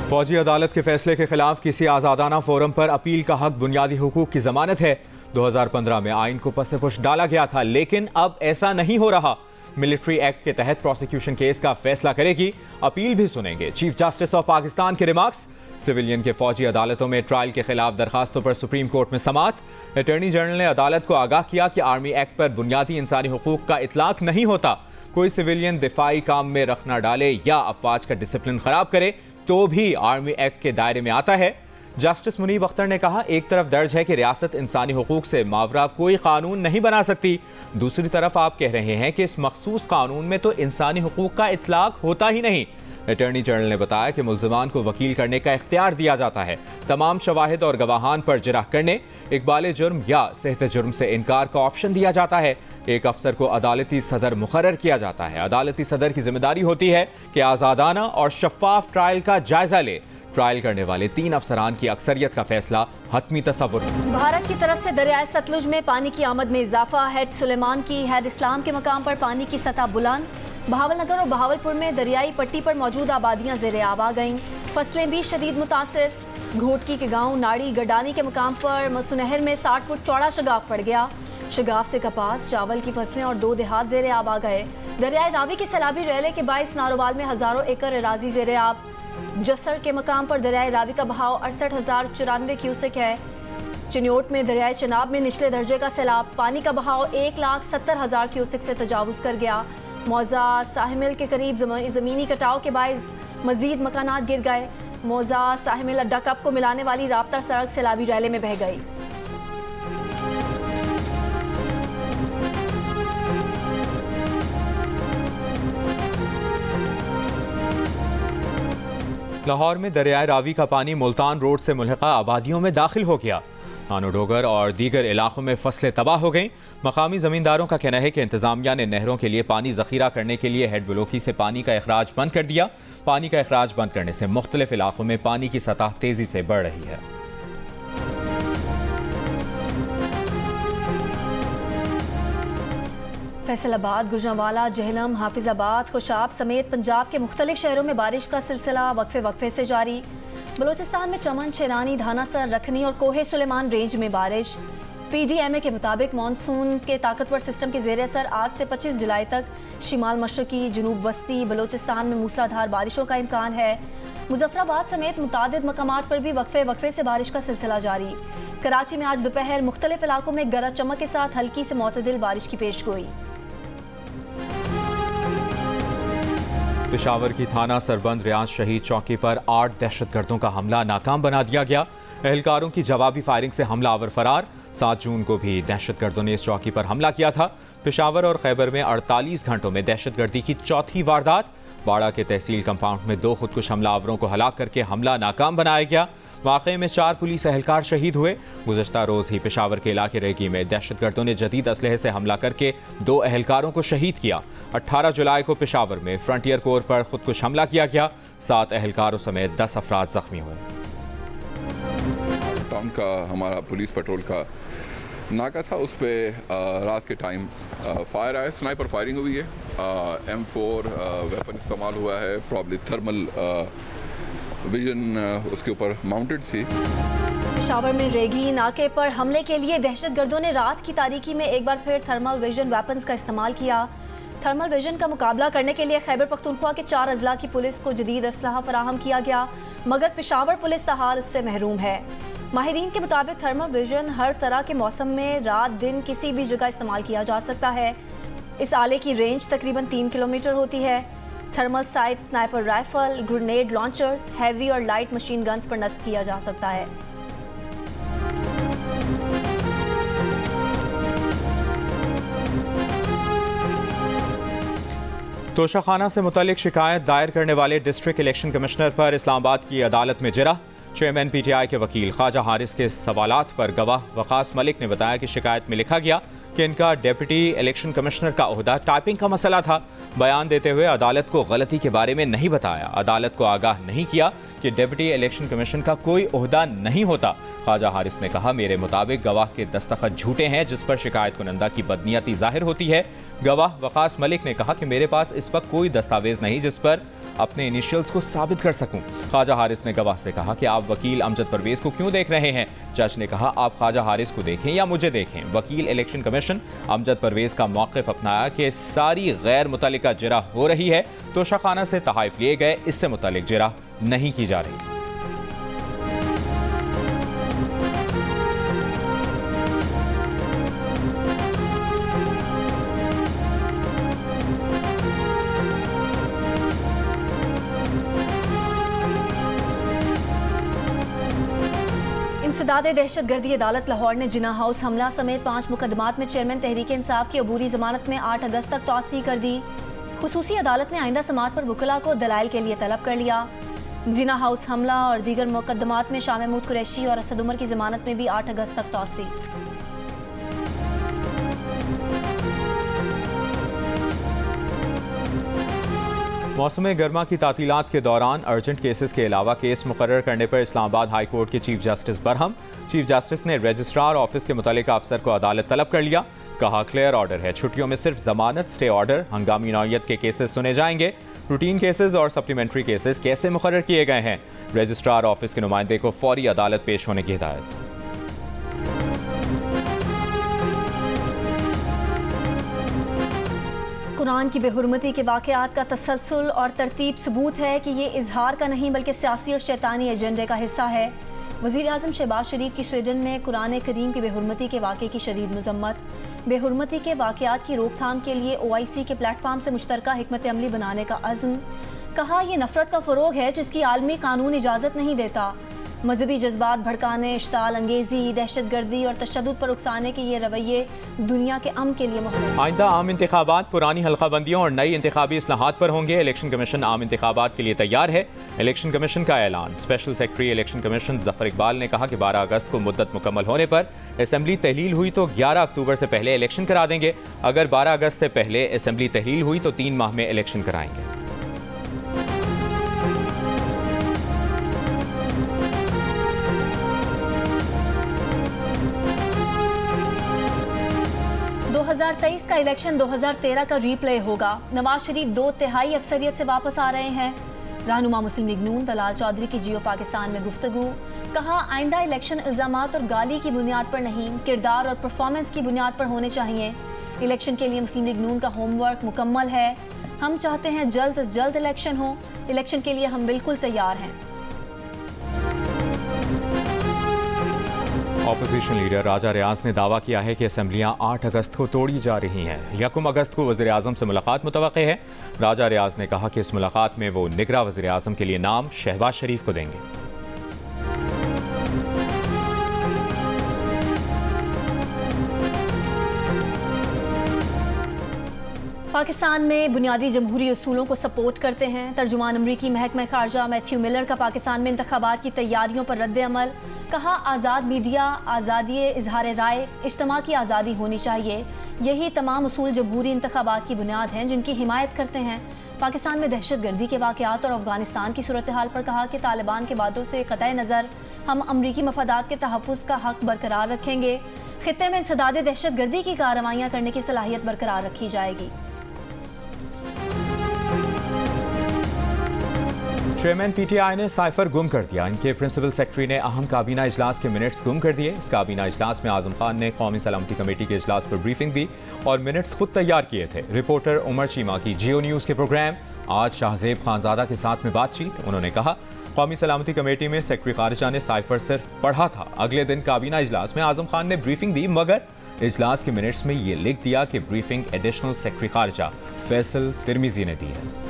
फौजी अदालत के फैसले के खिलाफ किसी आज़ादाना फोरम पर अपील का हक बुनियादी हुकूक की जमानत है। 2015 में आइन को पसे-पुश डाला गया था, लेकिन अब ऐसा नहीं हो रहा। मिलिट्री एक्ट के तहत प्रोसिक्यूशन केस का फैसला करेगी, अपील भी सुनेंगे। चीफ जस्टिस ऑफ पाकिस्तान के रिमार्क्स। सिविलियन के फौजी अदालतों में ट्रायल के खिलाफ दरखास्तों पर सुप्रीम कोर्ट में समाअत। अटॉर्नी जनरल ने अदालत को आगाह किया कि आर्मी एक्ट पर बुनियादी इंसानी हुकूक का इतलाक नहीं होता। कोई सिविलियन दिफाई काम में रख न डाले या अफवाज का डिसिप्लिन खराब करे तो भी आर्मी एक्ट के दायरे में आता है। जस्टिस मुनीब अख्तर ने कहा, एक तरफ दर्ज है कि रियासत इंसानी हुकूक से मावरा कोई कानून नहीं बना सकती, दूसरी तरफ आप कह रहे हैं कि इस मखसूस कानून में तो इंसानी हुकूक का इतलाक होता ही नहीं। अटॉर्नी जनरल ने बताया कि मुल्ज़िमान को वकील करने का इख्तियार दिया जाता है। तमाम शवाहिद और गवाहान पर जिरह करने, इकबाल जुर्म या सेहत जुर्म से इनकार का ऑप्शन दिया जाता है। एक अफसर को अदालती सदर मुकर्रर किया जाता है। अदालती सदर की जिम्मेदारी होती है कि आज़ादाना और शफाफ ट्रायल का जायजा ले। ट्रायल करने वाले 3 अफसरान की अक्सरियत का फैसला हतमी तसव्वुर है। भारत की तरफ से दरियाए सतलुज में पानी की आमद में इजाफा। हेड सुलेमान की हेड इस्लाम के मकाम पर पानी की सतह बुलंद। बहावलनगर और बहावलपुर में दरियाई पट्टी पर मौजूद आबादियां ज़ेरे आब आ गईं। फसलें भी शदीद मुतासिर। घोटकी के गांव नाड़ी गडानी के मकाम पर मसूनहर में 60 फुट चौड़ा शगाफ पड़ गया। शगाफ से कपास, चावल की फसलें और 2 देहात ज़ेरे आब आ गए। दरियाए रावी के सैलाबी रेले के बाइस नारोवाल में हज़ारों एकड़ अराजी ज़ेरे आब। जसर के मकाम पर दरियाए रावी का बहाव 68,094 क्यूसेक है। चिन्योट में दरियाए चनाब में निचले दर्जे का सैलाब, पानी का बहाव 1,70,000 क्यूसेक से तजावुज़ कर गया। मौजा साहिमिल के करीब ज़मीनी कटाव के बायस मजीद मकानात गिर गए। मौजा साहिमिल अड्डा कप को मिलाने वाली राब्ता सड़क सैलाबी रैले में बह गई। लाहौर में दरियाए रावी का पानी मुल्तान रोड से मुल्हिका आबादियों में दाखिल हो गया। आनो डोगर और दीगर इलाकों में फसलें तबाह हो गईं। मकामी ज़मींदारों का कहना है कि इंतज़ामिया ने नहरों के लिए पानी ज़ख़ीरा करने के लिए हेड ब्लॉकी से पानी का अखराज बंद कर दिया। पानी का अखराज बंद करने से मुख्तलिफ इलाकों में पानी की सतह तेज़ी से बढ़ रही है। फैसलाबाद, गुजरांवाला, जेहलम, हाफिजाबाद, खुशाब समेत पंजाब के मुख्तलिफ शहरों में बारिश का सिलसिला वक्फे वक्फे से जारी। बलोचिस्तान में चमन, शेरानी, धानासर, रखनी और कोहे सुलेमान रेंज में बारिश। PDMA के मुताबिक मानसून के ताकतवर सिस्टम के ज़ेर असर आज से 25 जुलाई तक शिमाल मशरकी, जनूब वस्ती बलोचिस्तान में मूसलाधार बारिशों का इम्कान है। मुजफ्फराबाद समेत मुतादिद मकामात पर भी वक्फे वक्फे से बारिश का सिलसिला जारी। कराची में आज दोपहर मुख्तलिफ इलाकों में गरज चमक के साथ हल्की से मोतदिल बारिश की पेशगोई। पेशावर की थाना सरबंद रियाज शहीद चौकी पर 8 दहशतगर्दों का हमला नाकाम बना दिया गया। एहलकारों की जवाबी फायरिंग से हमलावर फरार। 7 जून को भी दहशतगर्दों ने इस चौकी पर हमला किया था। पेशावर और खैबर में 48 घंटों में दहशतगर्दी की चौथी वारदात। बाड़ा के तहसील कंपाउंड में 2 खुदकुश हमलावरों को हलाक करके हमला नाकाम बनाया गया। वाक़े में 4 पुलिस एहलकार शहीद हुए। गुज़श्ता रोज़ ही पेशावर के इलाके रेगी में दहशतगर्दों ने जदीद असलहे से हमला करके 2 एहलकारों को शहीद किया। 18 जुलाई को पेशावर में फ्रंटियर कोर पर खुदकुश हमला किया गया। 7 एहलकारों समेत 10 अफराद जख्मी हुए। टाउन का हमारा पुलिस पेट्रोल का नाका था, उस पर रात के टाइम फायर आया, स्नाइपर फायरिंग हुई है। M4 वेपन इस्तेमाल हुआ है, प्रॉब्ली थर्मल विजन उसके ऊपर माउंटेड थी। पेशावर में रेगी नाके पर हमले के लिए दहशतगर्दों ने रात की तारीकी में एक बार फिर थर्मल विजन वेपन्स का इस्तेमाल किया। थर्मल विजन का मुकाबला करने के लिए खैबर पख्तूनख्वा के 4 अजला की पुलिस को जदीद असलहा फराहम किया गया, मगर पेशावर पुलिस तहाल उससे महरूम है। माहिरीन के मुताबिक थर्मल विजन हर तरह के मौसम में रात दिन किसी भी जगह इस्तेमाल किया जा सकता है। इस आले की रेंज तकरीबन 3 किलोमीटर होती है। Thermal site, sniper rifle, grenade launchers, heavy और लाइट मशीन गन्स पर नस्ब किया जा सकता है। तोशाखाना से मुतल्लिक शिकायत दायर करने वाले डिस्ट्रिक्ट इलेक्शन कमिश्नर पर इस्लामाबाद की अदालत में जिरह। चेयरमैन PTI के वकील ख्वाजा हारिस के सवालात पर गवाह वकास मलिक ने बताया कि शिकायत में लिखा गया कि इनका डिप्टी इलेक्शन कमिश्नर का ओहदा टाइपिंग का मसला था। बयान देते हुए अदालत को गलती के बारे में नहीं बताया, अदालत को आगाह नहीं किया कि डिप्टी इलेक्शन कमीशन का कोई ओहदा नहीं होता। ख्वाजा हारिस ने कहा, मेरे मुताबिक गवाह के दस्तखत झूठे हैं जिस पर शिकायत कुनंदा की बदनीयती जाहिर होती है। गवाह वकास मलिक ने कहा कि मेरे पास इस वक्त कोई दस्तावेज नहीं जिस पर अपने इनिशियल्स को साबित कर सकूं। ख्वाजा हारिस ने गवाह से कहा कि आप वकील अमजद परवेज को क्यों देख रहे हैं। जज ने कहा, आप ख्वाजा हारिस को देखें या मुझे देखें। वकील इलेक्शन कमीशन अमजद परवेज का मौक़िफ़ अपनाया कि सारी गैर मुतल्लिका जिरा हो रही है तो शखाना से तहाइफ लिए गए, इससे मुतल्लिक जिरा नहीं की जा रही। इंसदाद दहशतगर्दी अदालत लाहौर ने जिना हाउस हमला समेत 5 मुकदमात में चेयरमैन तहरीक इंसाफ की अबूरी जमानत में 8 अगस्त तक तौसी कर दी। खुसूसी अदालत ने आइंदा समाअत पर वकला को दलाइल के लिए तलब कर लिया। जिना हाउस हमला और दीगर मुकदमात में शाह महमूद कुरैशी और असद उमर की जमानत में भी 8 अगस्त तक तौसी। मौसम गर्मा की तातीलात के दौरान अर्जेंट केसेस के अलावा केस मुकर्रर करने पर इस्लामाबाद हाई कोर्ट के chief justice Barham. Chief justice ने रजिस्ट्रार ऑफिस के मुतल्लिका अफसर को अदालत तलब कर लिया। कहा, क्लियर ऑर्डर है, छुट्टियों में सिर्फ जमानत, स्टे ऑर्डर, हंगामी नौयत के केसेस सुने जाएंगे। रूटीन केसेस और सप्लीमेंट्री केसेस कैसे मुकर्रर किए गए हैं। रजिस्ट्रार ऑफिस के नुमाइंदे को फौरी अदालत पेश होने की हिदायत। कुरान की बेहुरमती के वाक़यात का तसलसल और तरतीब सबूत है कि ये इजहार का नहीं बल्कि सियासी और शैतानी एजेंडे का हिस्सा है। वज़ीर आज़म शहबाज शरीफ की स्वीडन में कुरान करीम की बेहुरमती के वाक़े की शदीद मज़म्मत। बेहुरमती के वाक़यात की रोकथाम के लिए OIC के प्लेटफार्म से मुश्तरका हिकमत अमली बनाने का अज़्म। कहा, यह नफरत का फ़रोग है जिसकी आलमी कानून इजाज़त नहीं देता। मजहबी जज्बात भड़काने, इश्ताल अंगेजी, दहशतगर्दी और तशद्दुद पर उकसाने के ये रवैये दुनिया के अमन के लिए मुहर्रिम। आइंदा आम इंतखाबात पुरानी हल्काबंदियों और नई इंतखाबी इस्लाहात पर होंगे। इलेक्शन कमीशन आम इंतखाबात के लिए तैयार है। इलेक्शन कमीशन का ऐलान। Special secretary election commission Zafar Iqbal ने कहा कि 12 अगस्त को मुद्दत मुकम्मल होने पर असेंबली तहलील हुई तो 11 अक्टूबर से पहले इलेक्शन करा देंगे। अगर 12 अगस्त से पहले असेंबली तहलील हुई तो 3 माह में इलेक्शन कराएंगे। का इलेक्शन 2013 का रीप्ले होगा। नवाज शरीफ 2/3 अक्सरियत से वापस आ रहे हैं। रहनुमा मुस्लिम लीग नून दलाल चौधरी की जियो पाकिस्तान में गुफ्तगू। कहा, आइंदा इलेक्शन इल्जामात और गाली की बुनियाद पर नहीं, किरदार और परफॉर्मेंस की बुनियाद पर होने चाहिए। इलेक्शन के लिए मुस्लिम लीग नून का होमवर्क मुकम्मल है। हम चाहते हैं जल्द से जल्द इलेक्शन हो। इलेक्शन के लिए हम बिल्कुल तैयार हैं। ऑपोजिशन लीडर राजा रियाज ने दावा किया है कि असेंबलियां 8 अगस्त को तोड़ी जा रही हैं। 1 अगस्त को वज़ीर आज़म से मुलाकात मुतवक्के है। राजा रियाज ने कहा कि इस मुलाकात में वो निगरां वज़ीर आज़म के लिए नाम शहबाज शरीफ को देंगे। पाकिस्तान में बुनियादी जमहूरी उसूलों को सपोर्ट करते हैं। तर्जुमान अमरीकी महकमा खारजा मैथ्यू मिलर का पाकिस्तान में इंतखाबात की तैयारियों पर रद्द अमल। कहा, आज़ाद मीडिया, आज़ादी इजहार राय, इज्तिमा की आज़ादी होनी चाहिए। यही तमाम उसूल जमहूरी इंतखाबात की बुनियाद हैं जिनकी हिमायत करते हैं। पाकिस्तान में दहशतगर्दी के वाक़यात और अफगानिस्तान की सूरत हाल पर कहा कि तालिबान के वादों से क़तई नज़र हम अमरीकी मफादात के तहफ़्फ़ुज़ का हक़ बरकरार रखेंगे। खित्ते में इंसदाद दहशतगर्दी की कार्रवाइयाँ करने की सलाहियत बरकरार रखी जाएगी। चेयरमैन PTI ने साइफर गुम कर दिया। इनके प्रिंसिपल सेक्रेटरी ने अहम काबीना इजलास के मिनट्स गुम कर दिए। इस काबीना इजलास में आजम खान ने कौमी सलामती कमेटी के इजलास पर ब्रीफिंग दी और मिनट्स खुद तैयार किए थे। रिपोर्टर उमर चीमा की जियो न्यूज़ के प्रोग्राम आज शाहजेब खानजादा के साथ में बातचीत। उन्होंने कहा, कौमी सलामती कमेटी में सेक्रेटरी खारिजा ने साइफर सिर्फ पढ़ा था। अगले दिन काबीना इजलास में आजम खान ने ब्रीफिंग दी मगर इजलास के मिनट्स में ये लिख दिया कि ब्रीफिंग एडिशनल सेक्रेटरी खारिजा फैसल तिरमिजी ने दी है।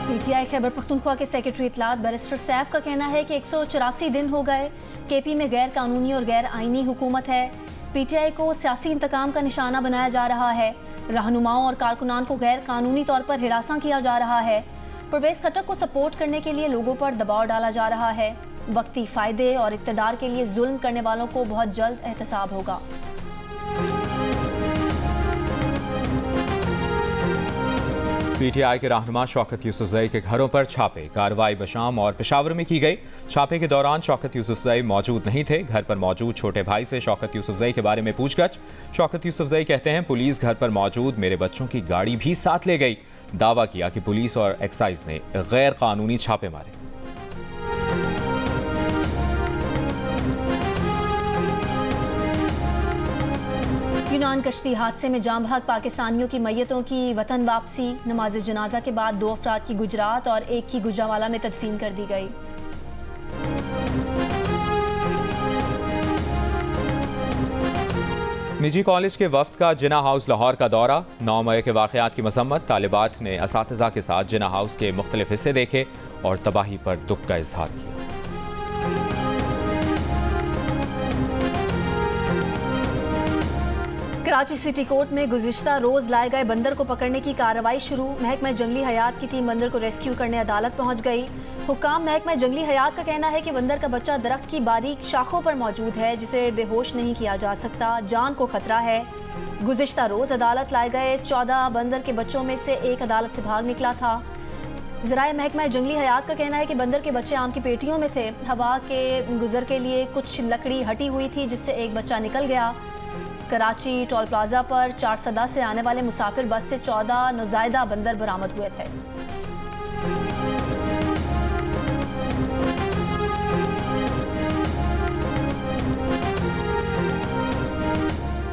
PTI खैबर पख्तूनख्वा के सेक्रेटरी इतलात बैरिस्टर सैफ का कहना है कि 184 दिन हो गए KP में गैर कानूनी और गैर आइनी हुकूमत है। पीटीआई को सियासी इंतकाम का निशाना बनाया जा रहा है। रहनुमाओं और कारकुनान को गैर कानूनी तौर पर हिरासा किया जा रहा है। परवेज खट्टर को सपोर्ट करने के लिए लोगों पर दबाव डाला जा रहा है। वक्ती फायदे और इक़्तिदार के लिए जुल्म करने वालों को बहुत जल्द एहतसाब होगा। पीटीआई के रहनुमा शौकत यूसुफजई के घरों पर छापे। कार्रवाई बशाम और पेशावर में की गई। छापे के दौरान शौकत यूसुफजई मौजूद नहीं थे। घर पर मौजूद छोटे भाई से शौकत यूसुफजई के बारे में पूछगछ। शौकत यूसुफजई कहते हैं, पुलिस घर पर मौजूद मेरे बच्चों की गाड़ी भी साथ ले गई। दावा किया कि पुलिस और एक्साइज ने गैर कानूनी छापे मारे। यूनान कश्ती हादसे में जाम बहक पाकिस्तानियों की मैयतों की वतन वापसी। नमाज जनाजा के बाद 2 अफराद की गुजरात और 1 की गुजरावाला में तदफीन कर दी गई। निजी कॉलेज के वफ्द का जिना हाउस लाहौर का दौरा। 9 मई के वाक़यात की मसम्मत। तालिबात ने असातिज़ा के साथ जिना हाउस के मुख्तलिफ हिस्से देखे और तबाही पर दुख का इजहार किया। कराची सिटी कोर्ट में गुज़िश्ता रोज लाए गए बंदर को पकड़ने की कार्रवाई शुरू। महकमा जंगली हयात की टीम बंदर को रेस्क्यू करने अदालत पहुंच गई। हुक्काम महकमा जंगली हयात का कहना है कि बंदर का बच्चा दरख्त की बारीक शाखों पर मौजूद है, जिसे बेहोश नहीं किया जा सकता। जान को खतरा है। गुज़िश्ता रोज अदालत लाए गए 14 बंदर के बच्चों में से एक अदालत से भाग निकला था। ज़राए महकमा जंगली हयात का कहना है कि बंदर के बच्चे आम की पेटियों में थे। हवा के गुजर के लिए कुछ लकड़ी हटी हुई थी, जिससे एक बच्चा निकल गया। कराची टोल प्लाजा पर 4 सदा से आने वाले मुसाफिर बस से 14 नौज़ायदा बंदर बरामद हुए थे।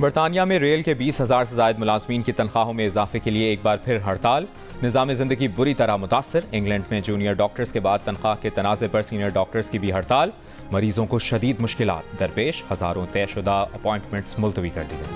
बरतानिया में रेल के 20,000 से ज़ायद मुलाजमीन की तनख्वाहों में इजाफे के लिए एक बार फिर हड़ताल। निज़ाम ज़िंदगी बुरी तरह मुतासर। इंग्लैंड में जूनियर डॉक्टर्स के बाद तनख्वाह के तनाज़े पर सीनियर डॉक्टर्स की भी हड़ताल। मरीजों को शदीद मुश्किलात दरपेश। हज़ारों तयशुदा अपॉइंटमेंट्स मुलतवी कर दी गई।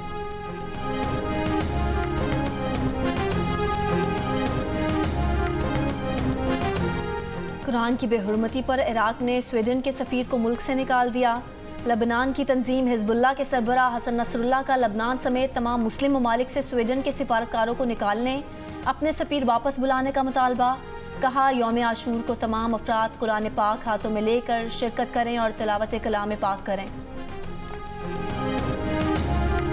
कुरान की बेहुरमती पर इराक ने स्वीडन के सफ़ीर को मुल्क से निकाल दिया। लबनान की तंजीम हिजबुल्लाह के सरबराह हसन नसरुल्लाह का लबनान समेत तमाम मुस्लिम ममालिक से स्वीडन के सिफारतकारों को निकालने, अपने सफ़ीर वापस बुलाने का मुतालबा। कहा, यौम आशूर को तमाम अफराद कुरान पाक हाथों में लेकर शिरकत करें और तिलावत कलाम पाक करें।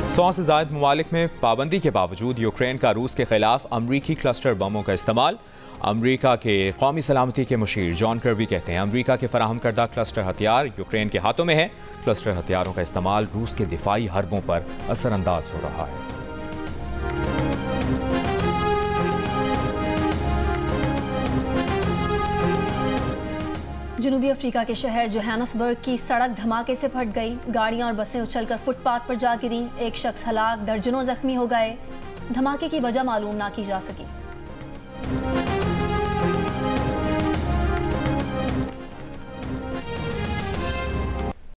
100 से ज़ायद ममालिक में पाबंदी के बावजूद यूक्रेन का रूस के खिलाफ अमरीकी क्लस्टर बमों का इस्तेमाल। अमरीका के कौमी सलामती के मुशीर जॉन कर्बी कहते हैं, अमरीका के फराहम करदा क्लस्टर हथियार यूक्रेन के हाथों में है। क्लस्टर हथियारों का इस्तेमाल रूस के दिफाई हरबों पर असरअंदाज हो रहा है। जनूबी अफ्रीका के शहर जोहान्सबर्ग की सड़क धमाके से फट गई। गाड़ियां और बसें उछलकर फुटपाथ पर जा गिरी। एक शख्स हलाक, दर्जनों जख्मी हो गए। धमाके की वजह मालूम ना की जा सकी।